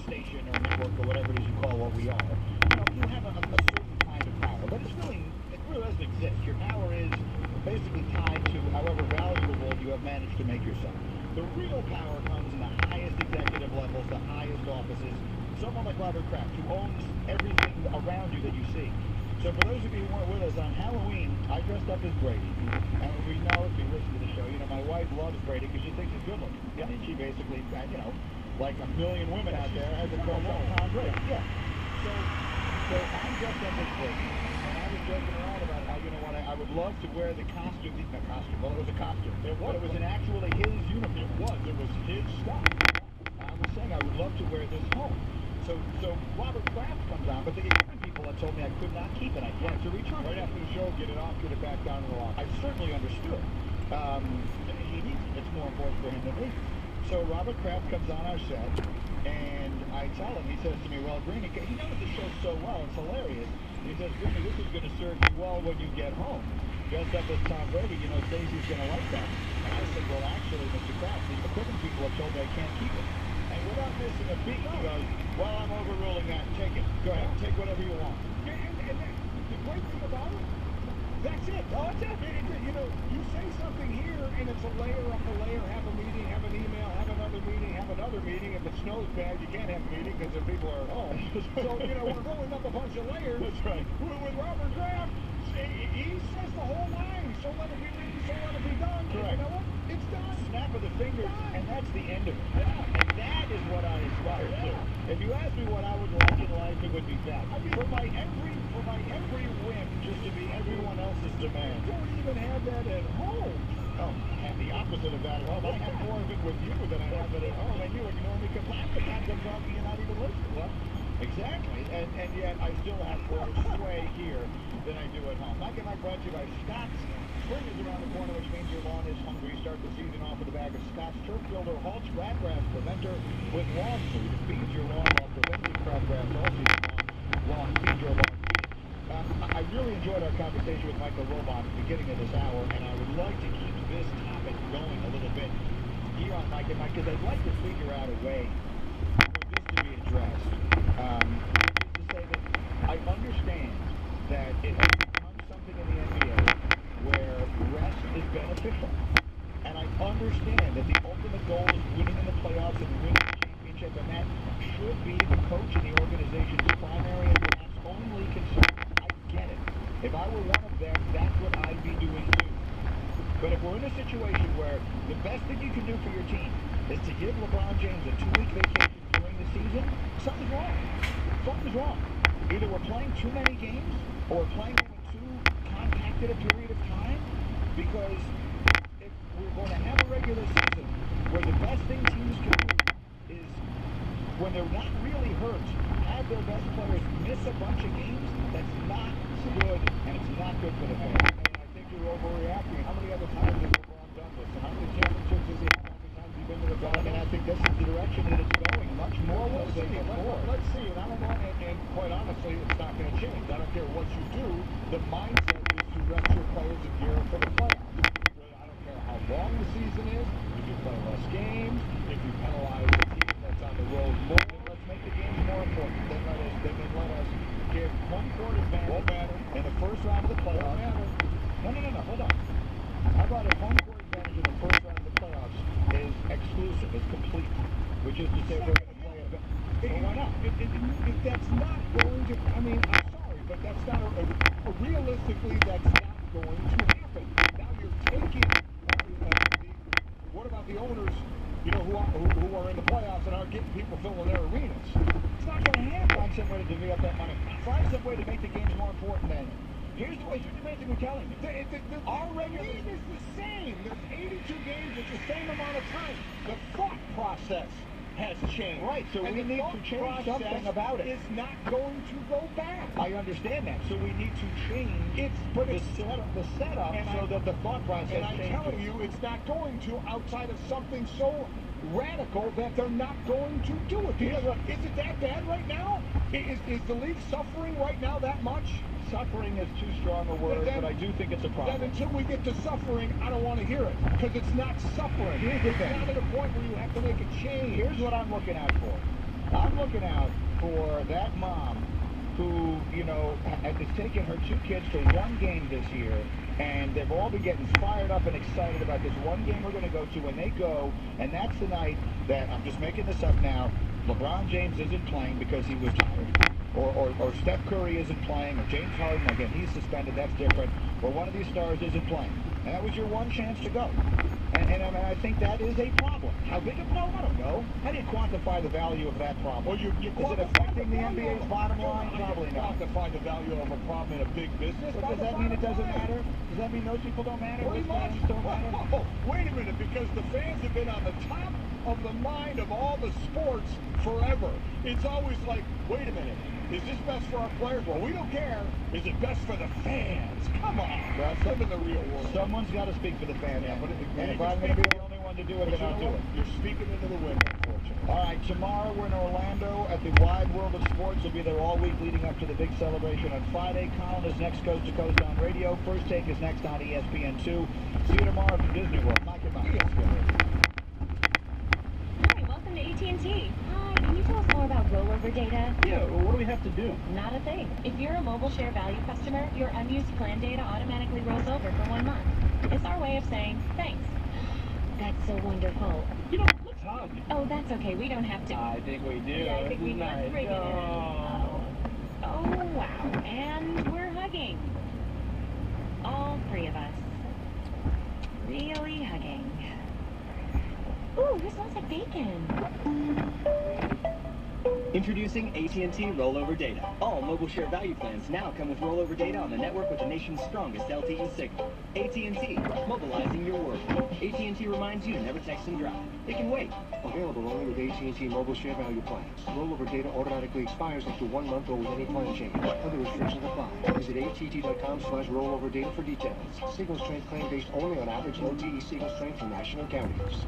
station or network or whatever it is you call what we are, you have a certain kind of power. But it really doesn't exist. Your power is basically tied to however valuable you have managed to make yourself. The real power comes in the highest executive levels, the highest offices. Someone like Robert Kraft, who owns everything around you that you see. So for those of you who weren't with us on Halloween, I dressed up as Brady. And we know, if you listen to the show, my wife loves Brady because she thinks he's good looking. Yeah. And she basically, like a million women out there, has a crush on Tom Brady. Yeah. So I'm dressed up as Brady. And I was joking around about how, I would love to wear the costume. Well, it was a costume. It was actually his uniform. It was his stuff. I was saying I would love to wear this home. So Robert Kraft comes on, but the different people have told me I could not keep it. I had to return it. Right after the show, get it off, get it back down in the locker. I certainly understood. He needs it. It's more important for him than me. So Robert Kraft comes on our set, and I tell him, he says to me, well, Greeny, he knows the show so well, it's hilarious. He says, Greeny, this is going to serve you well when you get home. Dressed up as Tom Brady, Stacey's going to like that. And I said, well, actually, Mr. Kraft, the equipment people have told me I can't keep it. And without missing a beat, he goes, well, I'm overruling that. Take it. Go ahead. Take whatever you want. And the great thing about it, that's it. Oh, that's it. You say something here, and it's a layer after layer. Have a meeting, have an email, have another meeting, have another meeting. If it snows bad, you can't have a meeting because the people are at home. So, we're going up a bunch of layers. That's right. With Robert Kraft, he says the whole line. So let it be written, so let it be done. Correct. You know what? It's done. Snap of the fingers, and that's the end of it. Yeah. And that is what I aspire to. If you ask me what I would like in life, it would be that. I mean, for my every whim, just to be everyone else's demand. You don't even have that at home. Oh, and the opposite of that at home. I have more of it with you than I have it at home. And you ignore me completely. Half the time you're not even listening. Well, exactly. And yet I still have more sway here than I do at home. I get my brought to you by Scott's. Spring is around the corner, which means your lawn is hungry. Start the season off with a bag of Scott's Turf Builder Halts Crabgrass Preventer with lawn food. It feeds your lawn while preventing crabgrass all season long. Feed your lawn. I really enjoyed our conversation with Michael Robot at the beginning of this hour, and I would like to keep this topic going a little bit here on Mike and Mike, because I'd like to figure out a way for this to be addressed. Just to say that I understand that it has become something in the NBA where rest is beneficial. And I understand that the ultimate goal is winning in the playoffs and winning the championship, and that should be the coach and the organization's primary and perhaps only concern. I get it. If I were one of them, that's what I'd be doing too. But if we're in a situation where the best thing you can do for your team is to give LeBron James a 2-week vacation during the season, something's wrong. Something's wrong. Either we're playing too many games or we're playing them in too compacted a period of time, because if we're going to have a regular season where the best thing teams can do is, when they're not really hurt, have their best players miss a bunch of games, that's not good, and it's not good for the fans. And I think you're overreacting. How many other times has LeBron done this? And how many championships has he had? How many times has he been to the bottom? And I think this is the direction that it's going, much more Well, so than before. let's see. And I don't know, and quite honestly, it's not going to change. I don't care what you do. The mindset is to rest your players and gear up for the playoffs. I don't care how long the season is. If you play less games, if you penalize the team that's on the road more, Then let's make the games more important. Then let us give home court advantage. Won't matter. In the first round of the playoffs. Won't matter. No, hold on. How about if home court advantage in the first round of the playoffs is exclusive, is complete, which is to say we're going to play a... Well, why not? If that's not going to, I mean, I'm sorry, but that's not, realistically, that's not going to happen. Now you're taking, what about the owners, who are in the playoffs and aren't getting people filling their arenas? It's not going to happen. Find some way to divvy up that money. Find some way to make the games more important then. Here's the amazing we're telling you. Our regular season is the same. There's 82 games. It's the same amount of time. The thought process has changed. Right, so we need to change something about it. It's not going to go back. I understand that. So we need to change the setup so that the thought process changes. And I'm telling you, it's not going to, outside of something so radical that they're not going to do it. Because is it that bad right now? Is the league suffering right now that much? Suffering is too strong a word, but I do think it's a problem. Then until we get to suffering, I don't want to hear it, because it's not suffering. Here's the thing. It's not at a point where you have to make a change. Here's what I'm looking out for. I'm looking out for that mom who, you know, has taken her 2 kids to one game this year, and they've all been getting fired up and excited about this one game we're going to go to. When they go, and that's the night that, I'm just making this up now, LeBron James isn't playing because he was tired. Or Steph Curry isn't playing, or James Harden, again, he's suspended, that's different, or one of these stars isn't playing. And that was your one chance to go. And I mean, I think that is a problem. How big a problem? I don't know. How do you quantify the value of that problem? Well, you is it affecting the NBA's bottom line? Probably not. Quantify the value of a problem in a big business. But does that mean it doesn't matter? Does that mean those people don't matter? Pretty Those much. fans don't matter? Oh, wait a minute, because the fans have been on the top of the mind of all the sports forever. It's always like, wait a minute, is this best for our players? Well, we don't care. Is it best for the fans? Come on. Well, live in the real world. Someone's got to speak for the fans. Yeah, but and if I'm going to be the only one to do it, then I'll do it. You're speaking into the wind, unfortunately. All right, tomorrow we're in Orlando at the Wide World of Sports. We'll be there all week leading up to the big celebration on Friday. Colin is next coast to coast on radio. First Take is next on ESPN2. See you tomorrow from Disney World. Mike and Mike. Hi, welcome to AT&T. Hi, can you tell us more about rollover data? Yeah, well, what do we have to do? Not a thing. If you're a mobile share value customer, your unused plan data automatically rolls over for 1 month. It's our way of saying thanks. That's so wonderful. You know, let's hug. Oh, that's okay. We don't have to. I think we do. Yeah, I think we Nice. just bring it in. Oh, wow. And we're hugging. All 3 of us. Really hugging. Ooh, this smells like bacon. Introducing AT&T Rollover Data. All mobile share value plans now come with rollover data on the network with the nation's strongest LTE signal. AT&T, mobilizing your world. AT&T reminds you to never text and drive. It can wait. Available only with AT&T mobile share value plans. Rollover data automatically expires after 1 month or with any plan change. Other restrictions apply. Visit att.com/rollover data for details. Signal strength claim based only on average LTE signal strength from national carriers.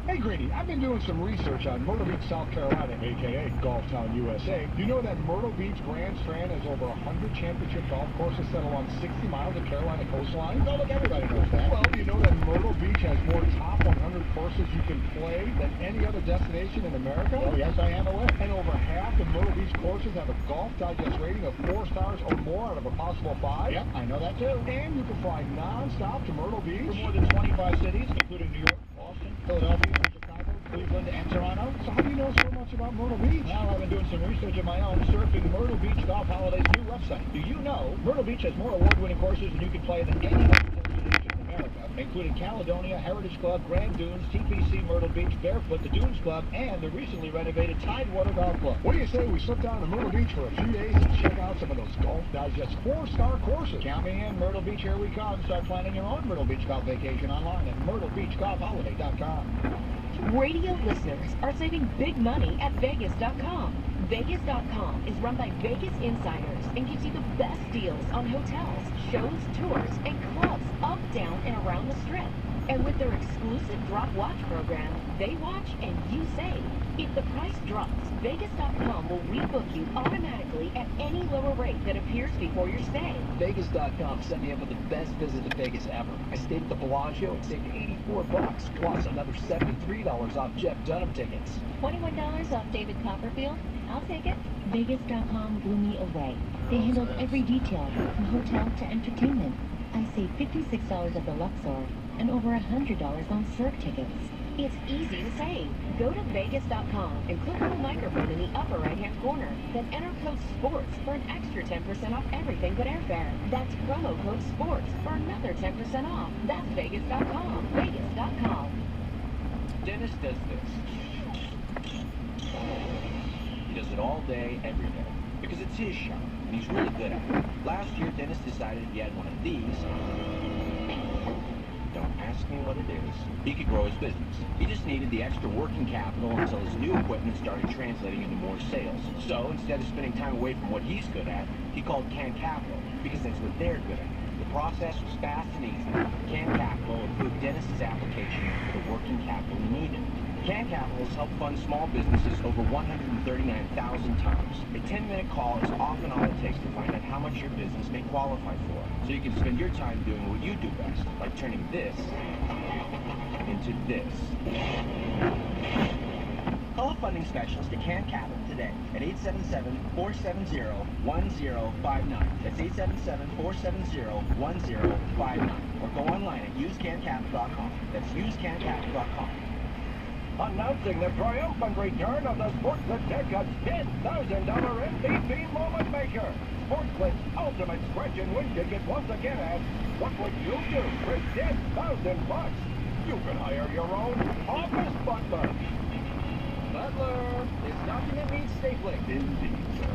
Hey, Greeny, I've been doing some research on Myrtle Beach, South Carolina, a.k.a. Golf Town, USA. You know that Myrtle Beach Grand Strand has over 100 championship golf courses set along 60 miles of Carolina coastline? Oh, look, everybody knows that. Well, you know that Myrtle Beach has more top 100 courses you can play than any other destination in America? Oh, yes, I am aware. And over half the Myrtle Beach courses have a Golf Digest rating of 4 stars or more out of a possible 5. Yep, I know that too. And you can fly non-stop to Myrtle Beach. For more than 25 cities, including New York, Boston, Philadelphia, Chicago, Cleveland, and Toronto. So how do you know so much about Myrtle Beach? Now I've been doing some research of my own, surfing Myrtle Beach Golf Holiday's new website. Do you know Myrtle Beach has more award-winning courses than you can play than any other destination in America, including Caledonia, Heritage Club, Grand Dunes, TPC Myrtle Beach, Barefoot, the Dunes Club, and the recently renovated Tidewater Golf Club. What do you say we slip down to Myrtle Beach for a few days and check out some of those Golf Digest 4-star courses? Count me in, Myrtle Beach, here we come. Start planning your own Myrtle Beach golf vacation online at myrtlebeachgolfholiday.com. Radio listeners are saving big money at Vegas.com. Vegas.com is run by Vegas insiders and gives you the best deals on hotels, shows, tours, and clubs up, down, and around the Strip. And with their exclusive Drop Watch program, they watch and you save. If the price drops, Vegas.com will rebook you automatically at any lower rate that appears before your stay. Vegas.com set me up with the best visit to Vegas ever. I stayed at the Bellagio and saved $84, plus another $73 off Jeff Dunham tickets. $21 off David Copperfield? I'll take it. Vegas.com blew me away. They handled every detail, from hotel to entertainment. I saved $56 at the Luxor and over $100 on Cirque tickets. It's easy to save. Go to Vegas.com and click on the microphone in the upper right-hand corner. Then enter code SPORTS for an extra 10% off everything but airfare. That's promo code SPORTS for another 10% off. That's Vegas.com. Vegas.com. Dennis does this. He does it all day, every day. Because it's his shop, and he's really good at it. Last year, Dennis decided if he had one of these, don't ask me what it is, he could grow his business. He just needed the extra working capital until his new equipment started translating into more sales. So instead of spending time away from what he's good at, he called Can Capital, because that's what they're good at. The process was fast and easy. Can Capital approved Dennis's application for the working capital he needed. Can Capital has helped fund small businesses over 139,000 times. A 10-minute call is often all it takes to find out how much your business may qualify for. So you can spend your time doing what you do best, like turning this into this. Call a funding specialist at Can Capital today at 877-470-1059. That's 877-470-1059. Or go online at usecancapital.com. That's usecancapital.com. Announcing the triumphant return of the Sportslet Deckup's $10,000 MVP Moment Maker. Sportslet's ultimate scratch and win ticket once again asks, what would you do for $10,000? You can hire your own office butler. Butler, this document needs stapling. Indeed, sir.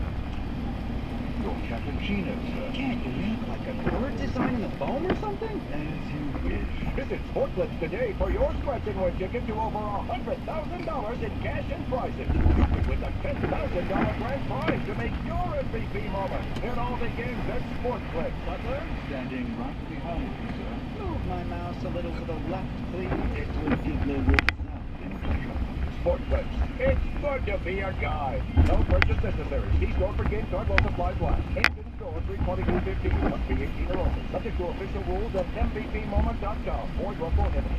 Your cappuccino, sir. Can't you make like a bird design in the foam or something? As you wish. Visit Sportslet today for your scratch and win ticket to over $100,000 in cash and prizes. You could win the $10,000 grand prize to make your MVP moment. It all begins at Sportslet. Butler, Standing right behind you, sir. move my mouse a little to the left, please. It will give me good sound impression. Sportslet. It's good to be a guy. No purchase necessary. See store for game card while supplies last. In store 3/22/15. Must be 18 or older. Subject to official rules at mvpmoment.com. Void where prohibited.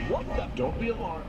What the? Don't be alarmed.